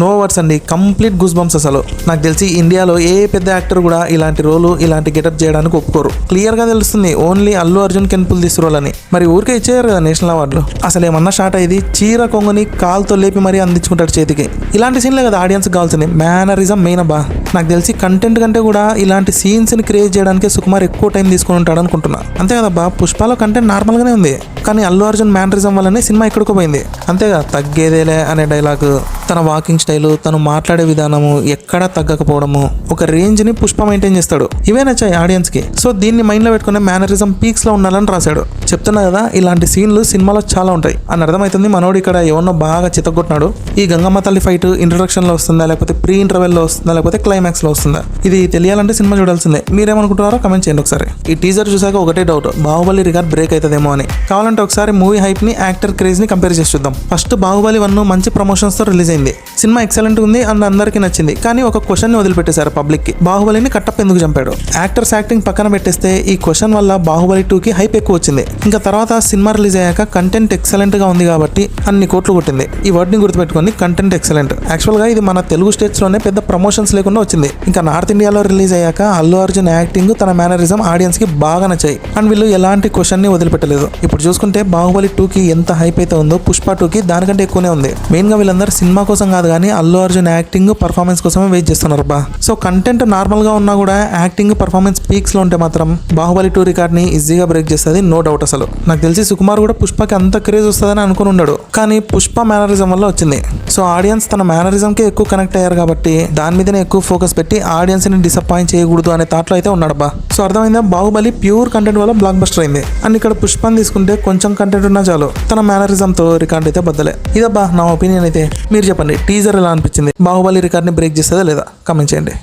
No words అండి, complete goose bumps. అసలు నాకు తెలిసి ఇండియాలో ఏ పెద్ద యాక్టర్ కూడా ఇలాంటి రోలు ఇలాంటి గెటప్ చేయడానికి ఒప్పుకోరు. క్లియర్ గా తెలుస్తుంది only Allu Arjun can pull this role అని. మరి ఊరికే ఇచ్చేయారు కదా నేషనల్ అవార్డులు. అసలు ఏమన్నా షాట్ అయ్యి చీర కొంగుని కాల్తో లేపి మరీ అందించుకుంటాడు చేతికి. ఇలాంటి సీన్లే కదా ఆడియన్స్ కావాల్సింది. మేనరిజం మెయిన్ అబ్బా. నాకు తెలిసి కంటెంట్ కంటే కూడా ఇలాంటి సీన్స్ ని క్రియేట్ చేయడానికి సుకుమార్ ఎక్కువ టైం తీసుకుని ఉంటాడు అనుకుంటున్నా. అంతే కదబ్బా, పుష్పలో కంటెంట్ నార్మల్ గానే ఉంది, కానీ అల్లు అర్జున్ మేనరిజం వల్లనే సినిమా ఎక్కడికో పోయింది. అంతేగా తగ్గేదేలే అనే డైలాగ్, తన వాకింగ్ స్టైలు, తను మాట్లాడే విధానము ఎక్కడా తగ్గకపోవడము, ఒక రేంజ్ ని పుష్ప మెయింటైన్ చేస్తాడు. ఇవే నచ్చాయి ఆడియన్స్ కి. సో దీన్ని మైండ్ లో పెట్టుకునే మేనరిజం పీక్స్ లో ఉండాలని రాశాడు. చెప్తున్నా కదా, ఇలాంటి సీన్లు సినిమాలో చాలా ఉంటాయి అని అర్థమవుతుంది. మనోడు ఇక్కడ ఎవరినో బాగా చితగొట్టినాడు. ఈ గంగమ్మ తల్లి ఫైట్ ఇంట్రొడక్షన్ లో వస్తుందా, లేకపోతే ప్రీ ఇంటర్వెల్ లో వస్తుందా, లేకపోతే క్లైమాక్స్ లో వస్తుందా, ఇది తెలియాలంటే సినిమా చూడాల్సిందే. మీరేమనుకుంటున్నారో కమెంట్ చేయండి ఒకసారి. ఈ టీజర్ చూసాక ఒకటే డౌట్, బాహుబలి రికార్డ్ బ్రేక్ అవుతుందేమో అని. కావాలంటే ఒకసారి మూవీ హైప్ ని, యాక్టర్ క్రేజ్ ని కంపేర్ చేసి చూద్దాం. ఫస్ట్ బాహుబలి 1 మంచి ప్రమోషన్స్ తో రిలీజ్ అయింది. సినిమా ఎక్సలెంట్ ఉంది అండ్ అందరికీ నచ్చింది. కానీ ఒక క్వశ్చన్ ని వదిలిపెట్టేశారు పబ్లిక్ కి, బాహుబలిని కట్టప్ప ఎందుకు చంపాడు. యాక్టర్స్ యాక్టింగ్ పక్కన పెట్టేస్తే ఈ క్వశ్చన్ వల్ల బాహుబలి 2 కి హైప్ ఎక్కువ వచ్చింది. ఇంకా తర్వాత సినిమా రిలీజ్ అయ్యాక కంటెంట్ ఎక్సలెంట్ గా ఉంది కాబట్టి అన్ని కోట్లు కొట్టింది. ఈ వర్డ్ ని గుర్తుపెట్టుకొని, కంటెంట్ ఎక్సలెంట్. యాక్చువల్ గా ఇది మన తెలుగు స్టేట్స్ లోనే పెద్ద ప్రమోషన్స్ లేకుండా వచ్చింది. ఇంకా నార్త్ ఇండియాలో రిలీజ్ అయ్యాక అల్లు అర్జున్ యాక్టింగ్, తన మేనరిజం ఆడియన్స్ కి బాగా నచ్చాయి. అండ్ వీళ్ళు ఎలాంటి క్వశ్చన్ ని వదిలిపెట్టలేదు. ఇప్పుడు చూసుకుంటే బాహుబలి 2 కి ఎంత హైప్ అయితే ఉందో, పుష్ప 2 కి దానికంటే ఎక్కువనే ఉంది. మెయిన్ గా వీళ్ళందరూ సినిమా కోసం కాదు కానీ అల్లు అర్జున్ యాక్టింగ్, పర్ఫార్మెన్స్ కోసమే వెయిట్ చేస్తున్నారు బా. సో కంటెంట్ నార్మల్ గా ఉన్నా కూడా యాక్టింగ్, పర్ఫార్మెన్స్ పీక్స్ లో ఉంటే మాత్రం బాహుబలి 2 రికార్డ్ ని ఈజీగా బ్రేక్ చేస్తుంది, నో డౌట్. అసలు నాకు తెలిసి సుకుమార్ కూడా పుష్పకి అంత క్రేజ్ వస్తుందని అనుకుని ఉన్నాడు, కానీ పుష్ప మేనరిజం వల్ల వచ్చింది. సో ఆడియన్స్ తన మేనరిజం కి ఎక్కువ కనెక్ట్ అయ్యారు కాబట్టి దాని మీదనే ఎక్కువ ఫోకస్ పెట్టి ఆడియన్స్ ని డిసప్పాయింట్ చేయకూడదు అనే థాట్ లో అయితే ఉన్నాడు బా. సో అర్థమైందా, బాహుబలి ప్యూర్ కంటెంట్ వల్ల బ్లాక్ బస్టర్ అయింది. అండ్ ఇక్కడ పుష్పని తీసుకుంటే కొంచెం కంటెంట్ ఉన్నా చాలు, తన మేనరిజం తో రికార్డ్ అయితే బద్దలే. ఇదబ్బా నా ఒపీనియన్ అయితే. మీరు చెప్పండి, టీజర్ ఎలా అనిపించింది? బాహుబలి రికార్డ్ ని బ్రేక్ చేస్తుందా లేదా? కామెంట్ చేయండి.